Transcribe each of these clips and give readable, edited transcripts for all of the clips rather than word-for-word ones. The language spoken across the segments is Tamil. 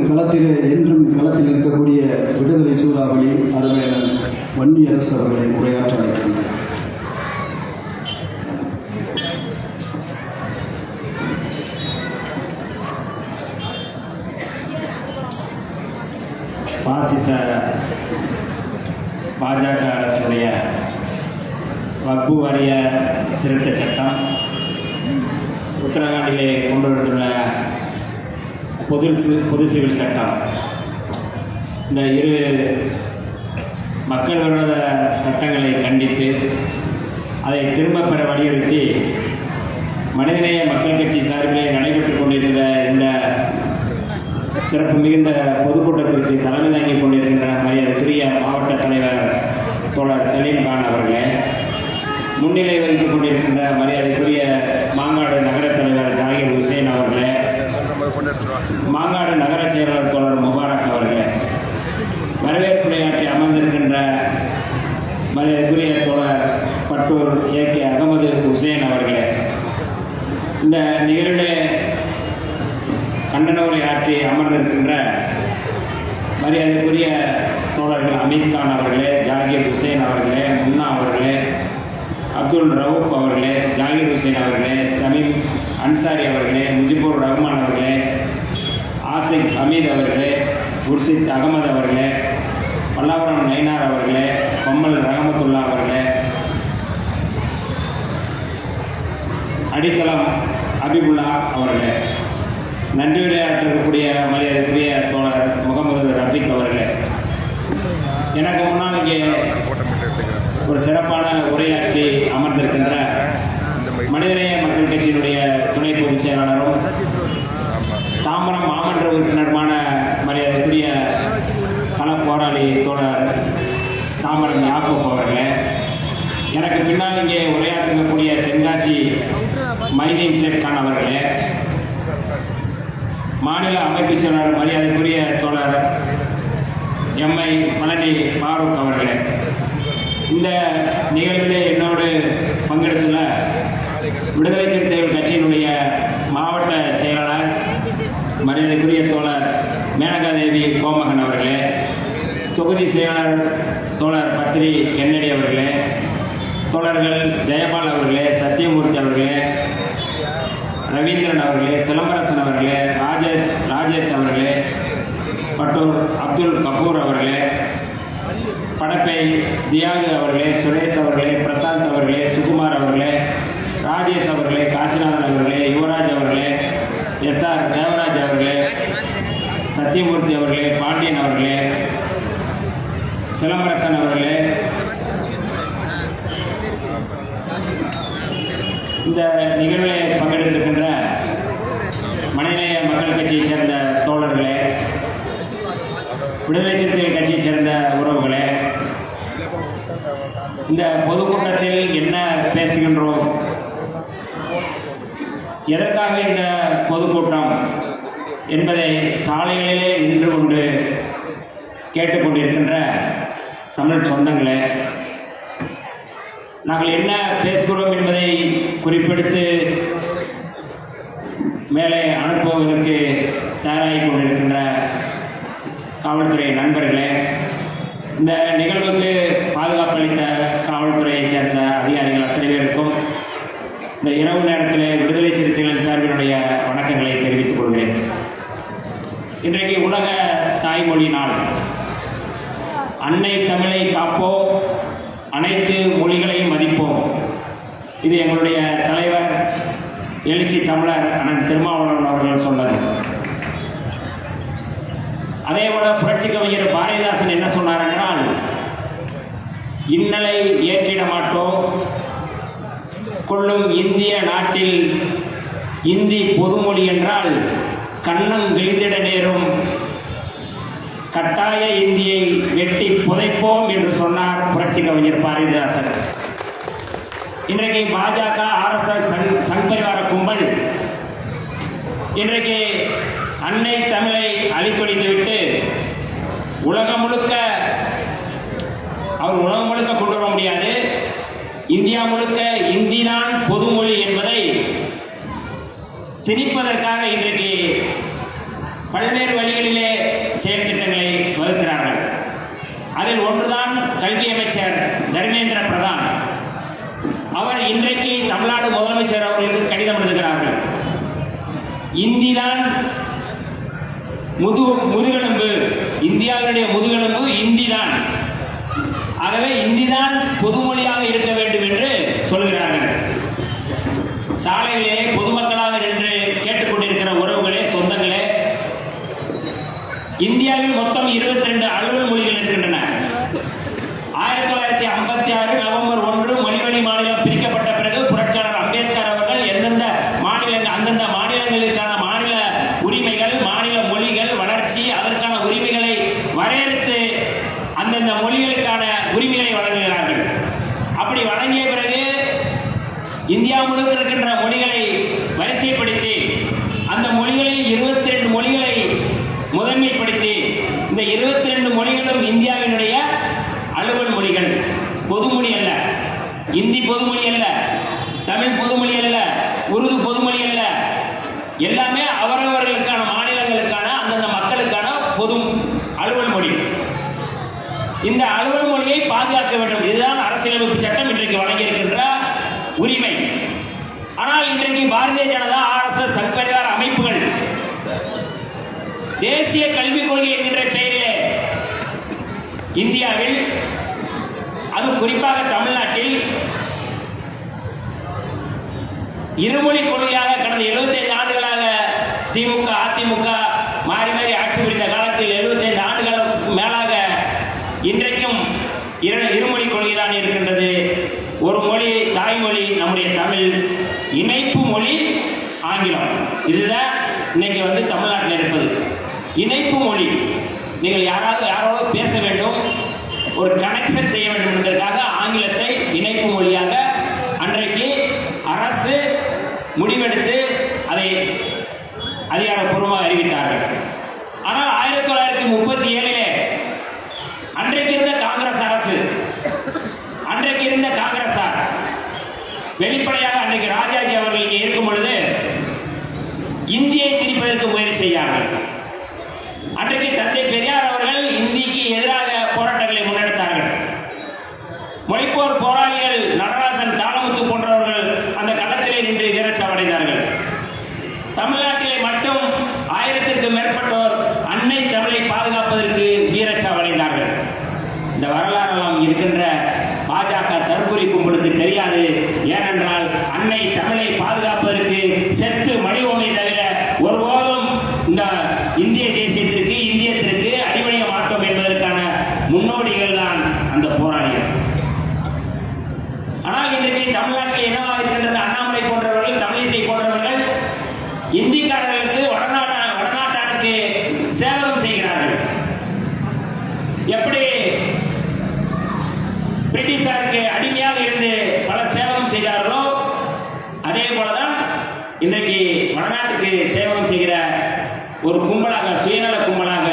களத்திலே என்றும் களத்தில் இருக்கக்கூடிய விடுதலை சூறாவளி அருமையாளர் வன்னியரசு அவர்களை உரையாற்ற அழைக்கின்றனர். பாசிச பாஜக அரசுடைய வக்பு வாரிய திருத்தச் சட்டம், உத்தரகாண்டிலே கொண்டு வந்துள்ள பொது சிவில் சட்டம், இந்த இரு மக்கள் விரோத சட்டங்களை கண்டித்து அதை திரும்ப பெற வலியுறுத்தி மனிதநேய மக்கள் கட்சி சார்பிலே நடைபெற்றுக் கொண்டிருக்கிற இந்த சிறப்பு மிகுந்த பொதுக்கூட்டத்திற்கு தலைமை தாங்கிக் கொண்டிருக்கின்ற மரியாதைக்குரிய மாவட்ட தலைவர் தோழர் சலீம் கான் அவர்களே, முன்னிலை வகித்துக் கொண்டிருக்கின்ற மரியாதைக்குரிய மாங்காடு நகர தலைவர் ஜாகிர் ஹுசேன் அவர்களே, மாங்காடு நகர செயலாளர் தோழர் முபாரக் அவர்களே, வரவேற்புரையாற்றி அமர்ந்திருக்கின்ற மரியாதைக்குரிய தோழர் பட்டூர் ஏகே அகமது ஹுசேன் அவர்களே, இந்த நிகழ்விலே கண்டன உரை ஆற்றி அமர்ந்திருக்கின்ற மரியாதைக்குரிய தோழர்கள் அமீத் கான் அவர்களே, ஜாகிர் ஹுசேன் அவர்களே, முன்னா அவர்களே, அப்துல் ரவுப் அவர்களே, ஜாகிர் ஹுசேன் அவர்களே, தமீம் அன்சாரி அவர்களே, முஜிபுர் ரஹ்மான் அவர்களே, ஆசிக் ஹமீத் அவர்களே, குர்ஷித் அகமது அவர்களே, பல்லாவரம் நைனார் அவர்களே, கம்மல் ரஹமத்துல்லா அவர்களே, அடித்தளம் அபிபுல்லா அவர்களே, நன்றியுரையாற்றக்கூடிய மரியாதைக்குரிய தோழர் முகமது ரஃபீக் அவர்களே, எனக்கு முன்னால் இங்கே ஒரு சிறப்பான உரையாற்றி அமர்ந்திருக்கின்ற மனிதநேய மக்கள் கட்சியினுடைய துணை பொதுச் செயலாளரும் தாம்பரம் மாமன்ற உறுப்பினருமான மரியாதைக்குரிய கள போராளி தோழர் தாம்பரம் யாக்கூப் அவர்களே, எனக்கு பின்னால் இங்கே உரையாற்றக்கூடிய தென்காசி மைதீன் சேட்கான் அவர்களே, மாநில அமைப்பு செயலாளர் மரியாதைக்குரிய தோழர் எம்ஐ பழனி பாரூக் அவர்களே, இந்த நிகழ்விலே என்னோடு பங்கெடுத்துள்ள விடுதலை சிறுத்தைகள் கட்சியினுடைய மாவட்ட செயலாளர் மரியாதைக்குரிய தோழர் மேனகாதேவி கோமகன் அவர்களே, தொகுதி செயலாளர் தோழர் பத்ரி கென்னடி அவர்களே, தோழர்கள் ஜெயபால் அவர்களே, சத்தியமூர்த்தி அவர்களே, ரவீந்திரன் அவர்களே, சிலம்பரசன் அவர்களே, ராஜேஷ் அவர்களே, பட்டூர் அப்துல் கபூர் அவர்களே, படப்பை தியாகு அவர்களே, சுரேஷ் அவர்களே, பிரசாந்த் அவர்களே, சுகுமார் அவர்களே, ராஜேஷ் அவர்களே, காசிநாதன் அவர்களே, யுவராஜ் அவர்களே, SR தேவராஜ் அவர்களே, சத்தியமூர்த்தி அவர்களே, பாண்டியன் அவர்களே, சிலம்பரசன் அவர்களே, இந்த நிகழ்வில் பங்கெடுத்திருக்கின்ற மனிதநேய மக்கள் கட்சியைச் சேர்ந்த தோழர்களே, விடுதலை சிறுத்தைகள் கட்சியைச் சேர்ந்த உறவுகளே, இந்த பொதுக்கூட்டத்தில் என்ன பேசுகின்றோம், எதற்காக இந்த பொதுக்கூட்டம் என்பதை சாலைகளிலே நின்று கொண்டு கேட்டுக்கொண்டிருக்கின்ற தமிழ் சொந்தங்களே, நாங்கள் என்ன பேசுகிறோம் என்பதை குறிப்பெடுத்து மேலே அனுப்புவதற்கு தயாராகி கொண்டிருக்கின்ற காவல்துறை நண்பர்களே, இந்த நிகழ்வுக்கு பாதுகாப்பு அளித்த காவல்துறையைச் சேர்ந்த அதிகாரிகள் அத்தனை பேருக்கும் இந்த இரவு நேரத்தில் விடுதலை சிறுத்தைகளின் சார்பினுடைய வணக்கங்களை தெரிவித்துக் கொள்கிறேன். இன்றைக்கு உலக தாய்மொழி நாள். அன்னை தமிழை காப்போம், அனைத்து மொழிகளையும் மதிப்போம். இது எங்களுடைய தலைவர் எழுச்சி தமிழர் அண்ணன் திருமாவளவன் அவர்கள் சொன்னது. அதே போல புரட்சி கவிஞர் பாரதிதாசன் என்ன சொன்னார் என்றால், இன்னலை ஏற்றிட மாட்டோம், கொள்ளும் இந்திய நாட்டில் இந்தி பொதுமொழி என்றால் கண்ணம் விழுந்திட நேரும், கட்டாய இந்தியை வெட்டி புதைப்போம் என்று சொன்னார் புரட்சி கவிஞர் பாரதிதாசன். இன்றைக்கு பாஜக RSS சங்பரிவார கும்பல் இன்றைக்கு அன்னை தமிழை அழித்தொழித்துவிட்டு உலகம் முழுக்க கொண்டு வர முடியாது, இந்தியா முழுக்க இந்தி தான் பொதுமொழி என்பதை திணிப்பதற்காக இன்றைக்கு பல்வேறு வழிகளிலே செயற்திட்டங்களை வகுக்கிறார்கள். அதில் ஒன்றுதான் கல்வி அமைச்சர் தர்மேந்திர பிரதான். அவர் இன்றைக்கு தமிழ்நாடு முதலமைச்சர் அவர்களுக்கு கடிதம் எழுதுகிறார்கள். இந்தி தான் முதுகெலும்பு, இந்தியாவினுடைய முதுகெலும்பு இந்தி தான். ஆகவே இந்தி தான் பொதுமொழியாக இருக்க வேண்டும் என்று சொல்கிறார்கள். சாலையிலே பொதுமக்களாக நின்று கேட்டுக்கொண்டிருக்கிற உறவுகளே, சொந்தங்களே, இந்தியாவில் மொத்தம் 22 அலுவல் மொழிகள் இருக்கின்றன. 1956 நவம்பர் 1 மொழிவழி மாநிலம் பிரிக்கப்பட்ட பிறகு புரட்சியாளர் அம்பேத்கர் அவர்கள் அந்தந்த மாநிலங்களுக்கான மாநில உரிமைகள், மாநில மொழிகள் வளர்ச்சி, அதற்கான உரிமைகளை வரையறுத்து அந்தந்த மொழிகளுக்கான உரிமைகளை வழங்குகிறார்கள். அப்படி வழங்கிய பிறகு இந்தியா முழுக்க இருக்கின்ற மொழிகளை வரிசைப்படுத்தி அந்த மொழிகளில் 22 மொழிகளை முதன்மைப்படுத்தி இந்த 22 மொழிகளும் இந்தியாவினுடைய அலுவல் மொழிகள். பொதுமொழி அல்ல, இந்தி பொதுமொழி அல்ல, தமிழ் பொதுமொழி அல்ல, உருது பொதுமொழி அல்ல, எல்லாமே அவரவர்களுக்கான மாநிலங்களுக்கான அந்தந்த மக்களுக்கான பொது அலுவல் மொழி. இந்த அலுவல் மொழியை பாதுகாக்க வேண்டும். இதுதான் அரசியலமைப்பு சட்டம் இன்றைக்கு வழங்கியிருக்கின்ற உரிமை. ஆனால் இன்றைக்கு பாரதிய ஜனதா, RSS, சங்பரிவார் அமைப்புகள் தேசிய கல்விக் கொள்கை என்கின்ற பெயரிலே இந்தியாவில், அது குறிப்பாக தமிழ்நாட்டில் இருமொழி கொள்கையாக கடந்த 75 ஆண்டுகளாக திமுக அதிமுக மாறி மாறி ஆட்சி புரிந்த காலத்தில் 75 ஆண்டுகளுக்கு மேலாக இன்றைக்கும் இருமொழி கொள்கைதான் இருக்கின்றது. ஒரு மொழி தாய்மொழி நம்முடைய தமிழ், இணைப்பு மொழி ஆங்கிலம். இதுதான் இன்னைக்கு தமிழ்நாட்டில் இருப்பது இணைப்பு மொழி. நீங்கள் யாரோட பேச வேண்டும், ஒரு கனெக்ஷன் செய்ய வேண்டும் என்பதற்காக ஆங்கிலத்தை இணைப்பு மொழியாக அன்றைக்கு அரசு முடிவெடுத்து அதை அதிகாரப்பூர்வமாக அறிவித்தார்கள். ஆனால் 1937 அன்றைக்கு இருந்த காங்கிரஸ் அரசு, அன்றைக்கு இருந்த காங்கிரசார் வெளிப்படையாக அன்றைக்கு ராஜாஜி அவர்கள் இங்கே இருக்கும் பொழுது இந்தியை திணிப்பதற்கு முயற்சி செய்தார்கள். அன்றைக்கு தந்தை பெரியார் அவர்கள் இந்திக்கு எதிராக போராட்டங்களை முன்னெடுத்தார்கள். மொழிப்போர் போராளிகள் நடராசன், தாளமுத்து போன்றவர்கள் அந்த களத்திலே நின்று வீரச்சாவடைந்தார்கள். தமிழ்நாட்டிலே மட்டும் 1000க்கும் மேற்பட்டோர் அன்னை தமிழை பாதுகாப்பதற்கு வீரச்சாவடைந்தார்கள். இந்த வரலாறெல்லாம் இருக்கின்ற பாஜக தற்கொலை கும்பலுக்கு தெரியாது. ஏனென்றால் அன்னை தமிழை பாதுகாப்பதற்கு செத்து மடிவோமை தவிர ஒருபோதும் இந்த இந்திய தேசியத்திற்கு, இந்தியத்திற்கு அடிபணிய மாட்டோம் என்பதற்கான முன்னோடிகள் தான் அந்த போராளிகள். ஆனால் இன்றைக்கு தமிழ்நாட்டில் என்னவாக இருக்கின்றது? அண்ணாமலை போன்றவர்கள், தமிழிசை போன்றவர்கள் இந்திக்காரர்களுக்கு, வடநாட்டானுக்கு சேவகம் செய்கிறார்கள். எப்படி பிரிட்டிஷாருக்கு அடிமையாக இருந்து பல சேவகம் செய்தார்களோ அதே போலதான் இன்றைக்கு வடநாட்டுக்கு சேவகம் செய்கிற ஒரு கும்பலாக, சுயநல கும்பலாக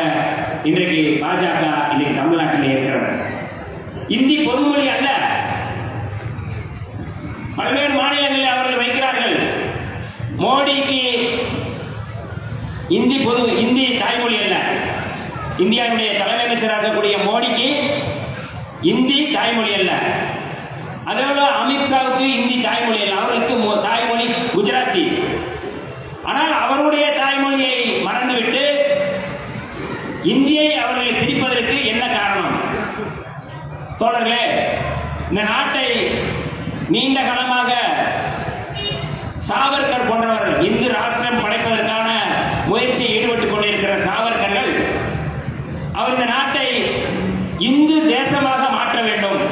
இன்றைக்கு பாஜக இன்றைக்கு தமிழ்நாட்டிலே இருக்கிறது. இந்தி பொதுமொழி அல்ல. பல்வேறு மாநிலங்களில் அவர்கள் வைக்கிறார்கள். மோடிக்கு இந்தி தாய்மொழி அல்ல. இந்தியாவுடைய தலைமை அமைச்சராக இருக்கக்கூடிய மோடிக்கு இந்தி தாய்மொழி அல்ல. அதோட அமித்ஷாவுக்கு இந்தி தாய்மொழி அல்ல. அவர்களுக்கு தாய்மொழி குஜராத்தி. ஆனால் அவருடைய தாய்மொழியை மறந்துவிட்டு இந்தியை அவர்களை திணிப்பதற்கு என்ன காரணம்? தோழர்களே, இந்த நாட்டை நீண்ட காலமாக சாவர்கர் போன்றவர்கள் இந்து ராஷ்டிரம் படைப்பதற்கான முயற்சியில் ஈடுபட்டுக் கொண்டிருக்கிற சாவர்கர்கள், அவர் இந்த நாட்டை இந்து தேசமாக மாற்ற வேண்டும்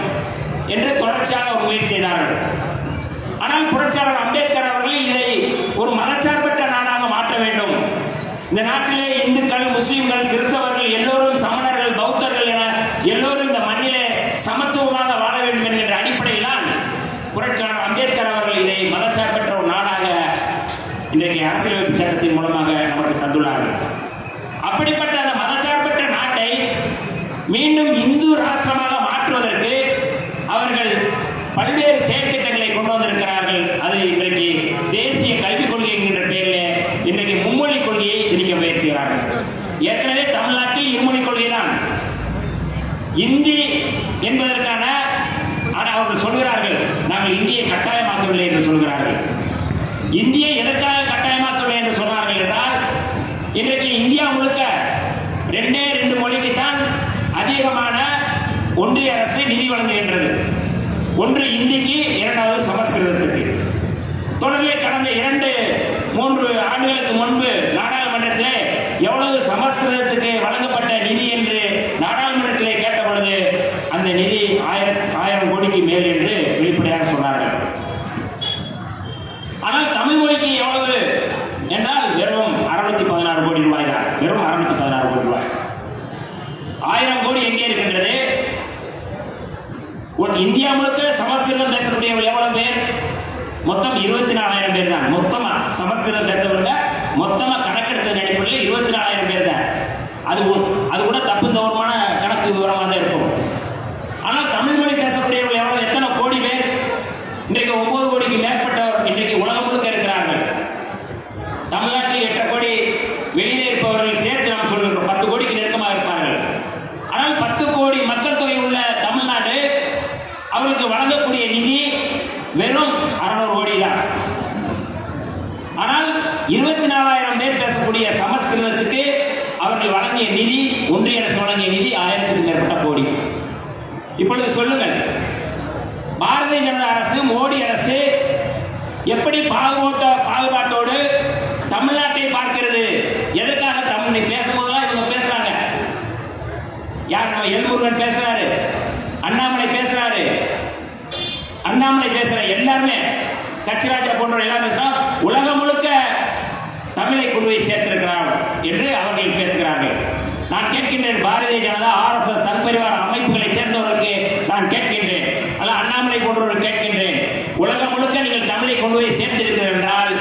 என்று தொடர்ச்சியாக முயற்சி செய்தார்கள். ஆனால் புரட்சியாளர் அம்பேத்கர் அவர்கள் இதை ஒரு மதச்சார்பற்ற நாடாக மாற்ற வேண்டும், இந்த நாட்டிலே இந்துக்கள், முஸ்லிம்கள், கிறிஸ்தவர்கள் எல்லோரும், சமணர்கள், பௌத்தர்கள் என எல்லோரும் இந்த மண்ணிலே சமத்துவமாக வாழ வேண்டும் என்கின்ற அடிப்படையில்தான் புரட்சியாளர் அம்பேத்கர் அவர்கள் இதை மதச்சார்பற்ற ஒரு நாடாக இன்றைக்கு அரசியலமைப்பு சட்டத்தின் மூலமாக நமக்கு தந்துள்ளார்கள். அப்படிப்பட்ட அந்த மதச்சார்பற்ற நாட்டை மீண்டும் இந்து ராஷ்டிரமாக மாற்றுவதற்கு அவர்கள் பல்வேறு செயற்திட்டங்களை கொண்டு வந்திருக்கிறார்கள். அது இன்றைக்கு தேசிய கல்விக் கொள்கை என்கின்ற பெயரில் இன்றைக்கு மும்மொழி கொள்கையை திணிக்க முயற்சிக்கிறார்கள். தமிழ்நாட்டில் இருமொழி கொள்கைதான். இந்தி என்பதற்கான அவர்கள் சொல்கிறார்கள், நாங்கள் இந்தியை கட்டாயமாக்கவில்லை என்று சொல்கிறார்கள். இந்தியை எதற்காக கட்டாயமாக்கவில்லை என்று சொன்னார்கள் என்றால், இன்றைக்கு இந்தியா முழுக்க 2 மொழிக்கு தான் அதிகமான ஒன்றிய அரசு நிதி வழங்குகின்றது. ஒன்று இந்திக்கு, இரண்டாவது சமஸ்கிருதத்துக்கு. தொடர்ந்து கடந்த 2-3 ஆண்டுகளுக்கு முன்பு நாடாளுமன்றத்திலே எவ்வளவு சமஸ்கிருதத்துக்கு வழங்கப்பட்ட நிதி என்று நாடாளுமன்றத்திலே கேட்ட பொழுது அந்த நிதி 1000 கோடிக்கு மேல் என்று வெளிப்படையாக சொன்னார்கள். ஆனால் தமிழ் மொழிக்கு எவ்வளவு என்றால் வெறும் 616 கோடி ரூபாய் தான். வெறும் 616 கோடி ரூபாய். 1000 கோடி எங்கே இருக்கின்றது? இந்தியா முழுக்க சமஸ்கிருதம் பேசக்கூடியவர்கள் எவ்வளவு பேர்? மொத்தம் 24,000 பேர் தான். மொத்தமா சமஸ்கிருதம் பேசப்படுங்க, மொத்தமா கணக்கெடுத்த அடிப்படையில் 24,000 பேர் தான். அது கூட தப்பு தவறுமான கணக்கு விவரமாக தான் இருக்கும். ஆனால் தமிழ் மொழி பேசக்கூடியவர்கள் எவ்வளவு, எத்தனை கோடி பேர்? இன்றைக்கு 9 கோடிக்கு மேற்பட்டவர் இன்றைக்கு உலகம் முழுக்க இருக்கிறார்கள். தமிழ்நாட்டில் 8 கோடி, வெளியே இருப்பவர்கள் சேர்த்து நாம் சொல்கிறோம் 10 கோடிக்கு நெருக்கமாக இருப்பார்கள். ஆனால் 10 கோடி மக்கள் தொகை உள்ள தமிழ்நாடு அவருக்கு வழங்கக்கூடிய நிதி வெறும் 600 கோடி தான். ஆனால் 24,000 பேர் பேசக்கூடிய சமஸ்கிருதத்துக்கு அவர்கள் வழங்கிய நிதி, ஒன்றிய அரசு வழங்கிய நிதி 1000க்கும் மேற்பட்ட கோடி. இப்பொழுது சொல்லுங்கள், பாரதிய ஜனதா அரசு, மோடி அரசு எப்படி பாகுபாட்டோடு தமிழ்நாட்டை பார்க்கிறது? எதற்காக தமிழை பேசும்போதெல்லாம் இவங்க பேசுறாங்க. யார்? நம்ம எல்முருகன் பேசுறாரு, அண்ணாமலை பேசுறாரு, எல்லாருமே கட்சிராஜா போன்ற எல்லாம் பேசுறாங்க. உலகம் முழுக்க தமிழை கொண்டு போய் சேர்த்திருக்கிறார் என்று அவர்கள் பேசுகிறார்கள். நான் கேட்கின்றேன், பாரதிய ஜனதா, RSS, சங்பரிவார அமைப்புகளை சேர்ந்தவர்களுக்கு நான் கேட்கின்றேன், அல்ல அண்ணாமலை போன்றவர்கள் கேட்கின்றேன், உலகம் முழுக்க நீங்கள் தமிழை கொண்டு போய் சேர்த்திருக்கிறீர்கள் என்றால்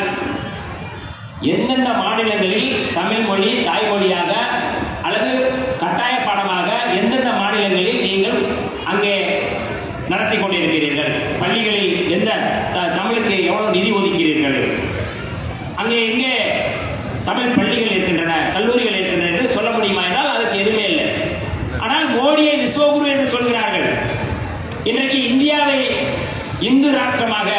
எந்தெந்த மாநிலங்களில் தமிழ் மொழி தாய்மொழியாக அல்லது கட்டாய பாடமாக எந்தெந்த மாநிலங்களில் நீங்கள் அங்கே நடத்தி கொண்டிருக்கிறீர்கள்? பள்ளிகளில் எந்த தமிழுக்கு எவ்வளவு நிதி ஒதுக்கிறீர்கள்? அங்கே எங்கே தமிழ் பள்ளிகள் இருக்கின்றன, கல்லூரிகள் இருக்கின்றன என்று சொல்ல முடியுமா என்றால் அதற்கு எதுவுமே இல்லை. ஆனால் மோடியை விஸ்வகுரு என்று சொல்கிறார்கள். இன்றைக்கு இந்தியாவை இந்து ராஷ்டிரமாக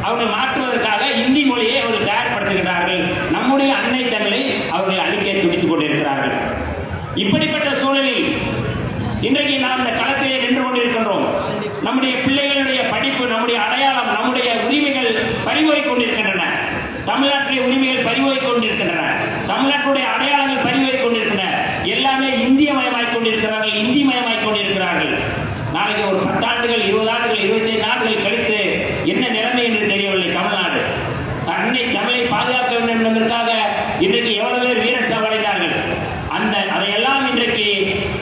அவர்கள் மாற்றுவதற்காக இந்தி மொழியை அவர்கள் தயார்படுத்துகிறார்கள். நம்முடைய அன்னை தமிழை அவர்கள் அழிக்க துடித்துக் கொண்டிருக்கிறார்கள். இப்படிப்பட்ட சூழலில் இன்றைக்கு நாம் இந்த களத்திலே நின்று கொண்டிருக்கின்றோம். நம்முடைய பிள்ளைகளுடைய படிப்பு, நம்முடைய அடையாளம், நம்முடைய உரிமைகள் பறிபோய் கொண்டிருக்கின்றன. தமிழ்நாட்டுடைய உரிமைகள் பறிபோய் கொண்டிருக்கின்றன. தமிழ்நாட்டுடைய அடையாளங்கள் பறிபோய் கொண்டிருக்கின்றன. எல்லாமே இந்தியமயமாய் கொண்டிருக்கிறார்கள், இந்திமயமாய் கொண்டிருக்கிறார்கள். நாளைக்கு ஒரு 10 ஆண்டுகள், 20 ஆண்டுகள், 25 ஆண்டுகள் கழித்து என்ன நிலைமை என்று தெரியவில்லை. தமிழ்நாடு தன்னை தமிழை பாதுகாக்க வேண்டும் என்பதற்காக இன்றைக்கு எவ்வளவு பேர் வீரச்சாவடைந்தார்கள். அதையெல்லாம் இன்றைக்கு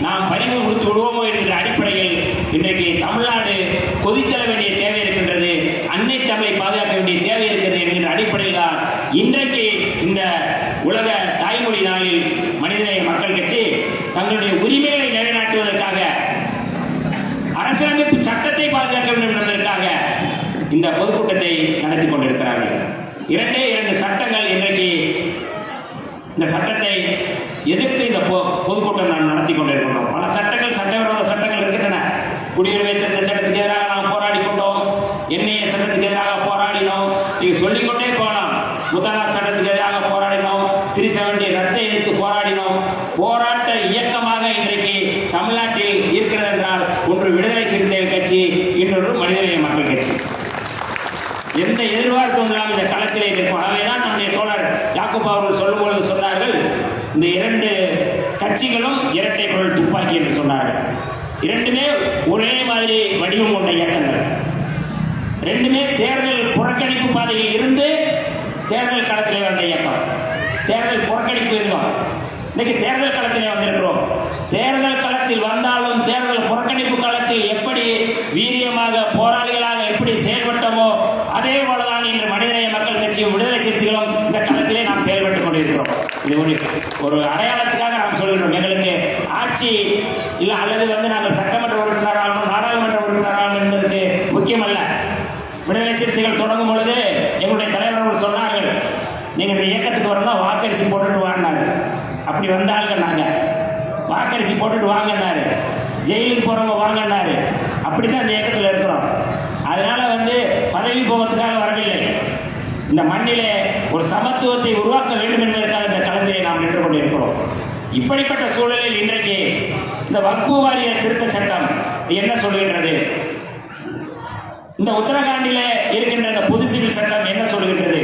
நாம் பறிவு கொடுத்து விடுவோமோ என்கிற அடிப்படையில் இன்றைக்கு தமிழ்நாடு கொதித்தர வேண்டிய தேவை இருக்கின்றது. அன்னை தமிழை பாதுகாக்க வேண்டிய தேவை இருக்கிறது என்கிற அடிப்படையில் தான் இன்றைக்கு இந்த உலக தாய்மொழி நாளில் மனிதநேய மக்கள் கட்சி தங்களுடைய உரிமைகளை நிலைநாட்டுவதற்காக, அரசியலமைப்பு சட்டத்தை பாதுகாக்க வேண்டும் என்பதற்காக இந்த பொதுக்கூட்டத்தை நடத்தி கொண்டிருக்கிறார்கள். 2 சட்டங்கள் இன்றைக்கு இந்த சட்டத்தை எதிர்த்து இந்த பொதுக்கூட்டம் நாம் நடத்தி கொண்டிருக்கிறோம். பல சட்டங்கள், சட்டவிரோத சட்டங்கள் இருக்கின்றன. குடியுரிமை திருத்த சட்டத்துக்கு எதிராக நாம் போராடி கொண்டோம், NIA சட்டத்துக்கு எதிராக போராடினோம், நீங்க சொல்லிக்கொண்டே போகலாம். முத்தலாக் சட்டத்துக்கு எதிராக போராடினோம், 370 ரத்தை எதிர்த்து போராடினோம். போராட்ட இயக்கமாக இன்றைக்கு தமிழ்நாட்டில் இருக்கிறது என்றால் ஒன்று விடுதலை சிறுத்தைகள் கட்சி, இன்னொன்று மனிதநேய மக்கள் கட்சி. எந்த எதிர்பார்ப்பும் இல்லாமல் இந்த களத்திலே இருக்கும். அவைதான் நம்முடைய தோழர் யாக்கூப் அவர்கள் சொல்லும்பொழுது சொன்னார்கள், இந்த 2 கட்சிகளும் இரட்டை குரல் துப்பாக்கி என்று சொன்னார்கள். 2மே ஒரே மாதிரி வடிவம் கொண்ட இயக்கங்கள். 2மே தேர்தல் புறக்கணிப்பு பாதையில் இருந்து தேர்தல் களத்திலே வந்த இயக்கம். தேர்தல் புறக்கணிப்பு இருக்கும். இன்னைக்கு தேர்தல் களத்திலே வந்திருக்கிறோம். தேர்தல் களத்தில் வந்தாலும் தேர்தல் புறக்கணிப்பு காலத்தில் எப்படி வீரியமாக போராளிகளாக எப்படி செயல்பட்டோமோ அதே போலதான் இன்று மனிதநேய மக்கள் கட்சியும் விடுதலை சிறுத்தைகளும் இந்த களத்திலே நாம் செயல்பட்டுக் கொண்டிருக்கிறோம். இது ஒரு அடையாளத்துக்காக நாம் சொல்கிறோம். எங்களுக்கு ஆட்சி இல்லை அல்லது நாங்கள் சட்டமன்ற உறுப்பினராகணும், நாடாளுமன்ற உறுப்பினராகணும் என்பதற்கு முக்கியமல்ல. விடுதலை சிறுத்தைகள் தொடங்கும் பொழுது எங்களுடைய தலைவர்கள் சொன்னார்கள், நீங்க இந்த இயக்கத்துக்கு வரணும் வாக்கரிசி போட்டுட்டு வாங்கினார்கள். அப்படி வந்தார்கள். நாங்கள் போட்டுட்டு வாங்கினாரு, ஜெயிலுக்கு போறவங்க வாங்கினாரு. அப்படித்தான் இந்த இயக்கத்தில் இருக்கிறோம். அதனால பதவி போகத்துக்காக வரவில்லை. இந்த மண்ணிலே ஒரு சமத்துவத்தை உருவாக்க வேண்டும் என்பதற்காக இந்த களத்திலே நாம் நின்று கொண்டிருக்கிறோம். இப்படிப்பட்ட சூழலில் இன்றைக்கு இந்த வக்ஃபு வாரிய திருத்த சட்டம் என்ன சொல்கின்றது? இந்த உத்தரகாண்டிலே இருக்கின்ற இந்த பொது சிவில் சட்டம் என்ன சொல்கின்றது?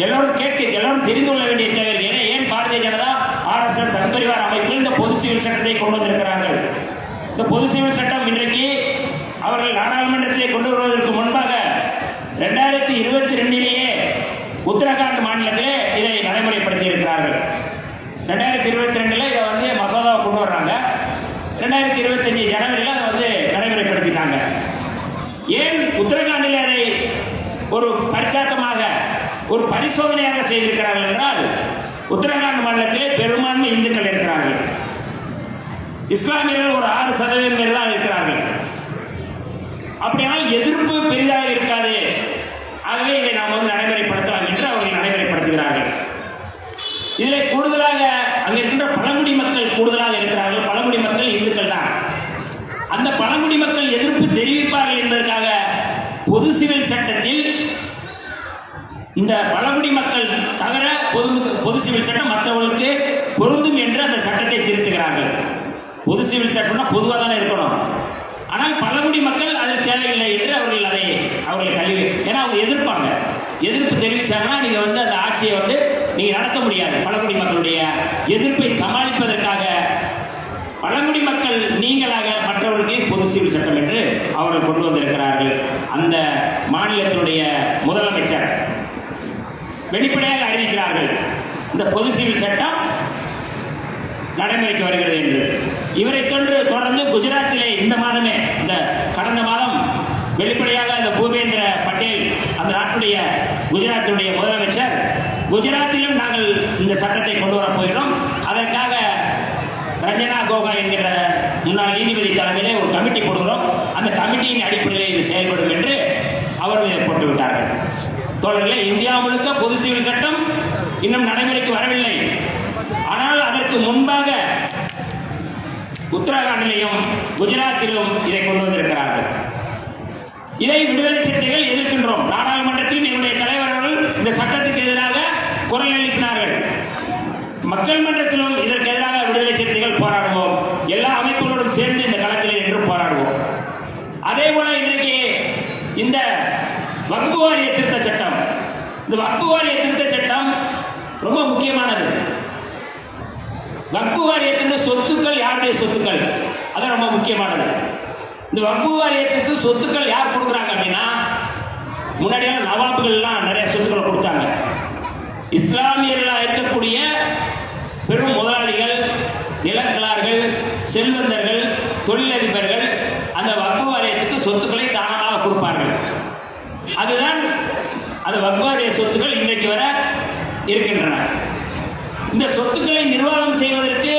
எல்லோரும் தெரிந்து கொள்ள வேண்டிய தேவை. ஏன் பாரதிய ஜனதா, RSS, சங்பரிவார் அமைப்பில் இந்த பொது சிவில் சட்டத்தை கொண்டு வந்திருக்கிறார்கள்? இந்த பொது சிவில் சட்டம் இன்றைக்கு அவர்கள் நாடாளுமன்றத்திலே கொண்டு வருவதற்கு முன்பாக 2022 உத்தரகாண்ட் மாநிலத்திலே இதை நடைமுறைப்படுத்தி இருக்கிறார்கள். 2022 இதை மசோதாவை கொண்டு வர்றாங்க. 2025 ஜனவரியில் அதை நடைமுறைப்படுத்தினாங்க. ஏன் உத்தரகாண்டில் அதை ஒரு பரிச்சாத்தமாக ஒரு பரிசோதனையாக செய்திருக்கிறார்கள் என்றால், உத்தரகாண்ட் மாநிலத்திலே பெரும்பான்மை இந்துக்கள் இருக்கிறார்கள். இஸ்லாமியர்கள் ஒரு 6% பேர் தான் இருக்கிறார்கள். அப்படியானால் எதிர்ப்பு பெரிதாக இருக்காது. ஆகவே இதை நாம் நடைமுறைப்படுத்தலாம் என்று அவர்கள் நடைமுறைப்படுத்துகிறார்கள். இதில் கூடுதலாக அங்கே இருக்கின்ற பழங்குடி மக்கள் கூடுதலாக இருக்கிறார்கள். பழங்குடி மக்கள் இந்துக்கள் தான். அந்த பழங்குடி மக்கள் எதிர்ப்பு தெரிவிப்பார்கள் என்பதற்காக பொது சிவில் சட்டத்தில் இந்த பழங்குடி மக்கள் தவிர பொது சிவில் சட்டம் மற்றவர்களுக்கு பொருந்தும் என்று அந்த சட்டத்தை திருத்துகிறார்கள். பொது சிவில் சட்டம்னா பொதுவாக தானே இருக்கணும். ஆனால் பழங்குடி மக்கள் அது தேவையில்லை என்று அவர்களை தள்ளி, ஏன்னா அவங்க எதிர்ப்பாங்க. எதிர்ப்பு தெரிவிச்சாங்கன்னா நீங்க அந்த ஆட்சியை நீங்க நடத்த முடியாது. பழங்குடி மக்களுடைய எதிர்ப்பை சமாளிப்பதற்காக பழங்குடி மக்கள் நீங்களாக மற்றவர்களுக்கு பொது சிவில் சட்டம் என்று அவர்கள் கொண்டு வந்திருக்கிறார்கள். அந்த மாநிலத்தினுடைய முதலமைச்சர் வெளிப்படையாக அறிவிக்கிறார்கள், இந்த பொது சிவில் சட்டம் நடைமுறைக்கு வருகிறது என்று. இவரை தொடர்ந்து குஜராத்திலே இந்த மாதமே, இந்த கடந்த மாதம் வெளிப்படையாக அந்த பூபேந்திர பட்டேல், அந்த நாட்டுடைய குஜராத்தினுடைய முதலமைச்சர், குஜராத்திலும் நாங்கள் இந்த சட்டத்தை கொண்டு வரப் போகிறோம், அதற்காக ரஞ்சனா கோகாய் என்கிற முன்னாள் நீதிபதி தலைமையிலே ஒரு கமிட்டி போடுகிறோம், அந்த கமிட்டியின் அடிப்படையில் இது செயல்படும் என்று அவர்கள் போட்டுவிட்டார்கள். தோழர்களே, இந்தியா முழுக்க பொது சிவில் சட்டம் இன்னும் நடைமுறைக்கு வரவில்லை. ஆனால் அதற்கு முன்பாக உத்தரகாண்டிலும் குஜராத்திலும் இதை கொண்டு வந்திருக்கிறார்கள். இதை விடுதலை சிறுத்தைகள் எதிர்க்கின்றோம். நாடாளுமன்றத்தில் என்னுடைய தலைவர்கள் இந்த சட்டத்துக்கு எதிராக குரல் எழுப்பினார்கள். மக்கள் மன்றத்திலும் இதற்கு எதிராக விடுதலை சிறுத்தைகள் போராடுவோம். எல்லா அமைப்புகளோடும் சேர்ந்து இந்த களத்தில் என்று போராடுவோம். அதே போல இன்றைக்கு இந்த வக்ஃபு வாரிய திருத்த சட்டம், இந்த வக்ஃபு வாரிய திருத்த சட்டம் ரொம்ப முக்கியமானது. வக்ஃபு வாரியத்தின் சொத்துக்கள் யாருடைய சொத்துக்கள், அது ரொம்ப முக்கியமானது. இந்த வக்ஃபு வாரியத்துக்கு சொத்துக்கள் யார் கொடுக்குறாங்க அப்படின்னா, முன்னாடியான நவாபுகள்லாம் நிறைய சொத்துக்களை கொடுத்தாங்க. இஸ்லாமியர்களாக இருக்கக்கூடிய பெரும் முதலாளிகள், நிலக்கலார்கள், செல்வந்தர்கள், தொழிலதிபர்கள் அந்த வக்ஃபு வாரியத்துக்கு சொத்துக்களை தானமாக கொடுப்பார்கள். அதுதான் அது வக்ஃபு வாரிய சொத்துக்கள் இன்றைக்கு வர இருக்கின்றன. இந்த சொத்துக்களை நிர்வாகம் செய்வதற்கு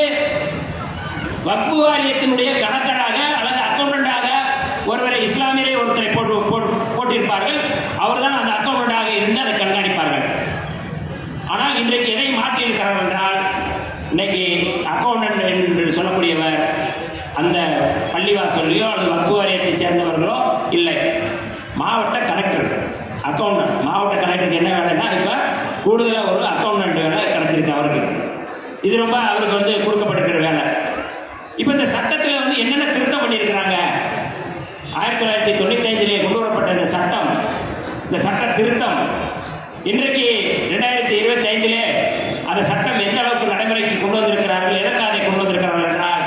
வக்ஃபு வாரியத்தினுடைய கணக்கராக அல்லது அக்கௌண்டண்டாக ஒருவரை இஸ்லாமியரை ஒருத்தரை போட்டிருப்பார்கள். அவர்தான் அந்த அக்கௌண்டண்டாக இருந்து அதை கண்காணிப்பார்கள். ஆனால் இன்றைக்கு எதை மாற்றியிருக்கிறார் என்றால், இன்னைக்கு அக்கௌண்டன்ட் என்று சொல்லக்கூடியவர் அந்த பள்ளிவாசல்லையோ அல்லது வக்ஃபு வாரியத்தை சேர்ந்தவர்களோ இல்லை, மாவட்ட கலெக்டர் அக்கௌண்டன்ட். மாவட்ட கலெக்டருக்கு என்ன வேலைன்னா, இப்போ கூடுதலாக ஒரு அக்கௌண்டன்ட் வேலை கிடைச்சிருக்கு அவருக்கு. இது ரொம்ப அவருக்கு கொடுக்கப்பட்டிருக்கிற வேலை. இப்போ இந்த சட்டத்தில் என்னென்ன திருத்தம் பண்ணியிருக்கிறாங்க? 1995 கொண்டு வரப்பட்ட இந்த சட்டம், இந்த சட்ட திருத்தம் இன்றைக்கு 2025 அந்த சட்டம் எந்த அளவுக்கு நடைமுறைக்கு கொண்டு வந்திருக்கிறார்கள், எதற்காக அதை கொண்டு வந்திருக்கிறார்கள் என்றால்,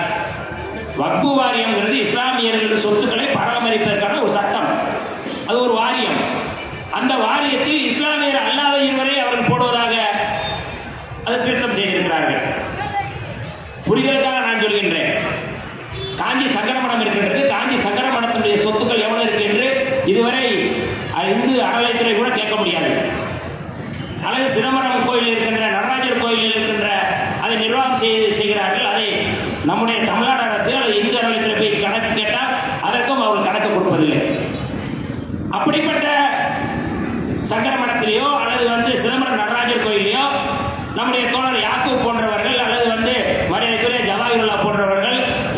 வக்ஃபு வாரியம்ங்கிறது இஸ்லாமியர்கள் சொத்துக்களை பராமரிப்பதற்கான ஒரு சட்டம். அது ஒரு வாரியம். அந்த வாரியத்தில் இஸ்லாமியர் அல்லாத இருவரை அவர்கள் போடுவதாக அதை திருத்தம் செய்திருக்கிறார்கள். புரிதலுக்காக நான் சொல்கின்றேன். காஞ்சி சங்கரமடம் இருக்கின்றது. காஞ்சி சங்கரமடத்தினுடைய சொத்துக்கள் எவ்வளவு இருக்கு என்று இதுவரை இந்து அறநிலையத்துறை கூட கேட்க முடியாது. அல்லது சிதம்பரம் கோயில் இருக்கின்ற, நடராஜர் கோயில் இருக்கின்ற அதை நிர்வாகம் செய்கிறார்கள். அதை நம்முடைய தமிழ்நாடு அரசு அல்லது இந்து அறநிலையத்துறை போய் கணக்கு கேட்டால் அதற்கும் அவர்கள் கணக்கு கொடுப்பதில்லை. அப்படிப்பட்ட சங்கரமடத்திலேயோ அல்லது சிதம்பரம் நடராஜர் கோயிலையோ நம்முடைய தோழர் யாக்கூப் போன்றவர்கள் அல்லது மரியாதைக்குரிய ஜவாஹிருல்லா போன்றவர்கள்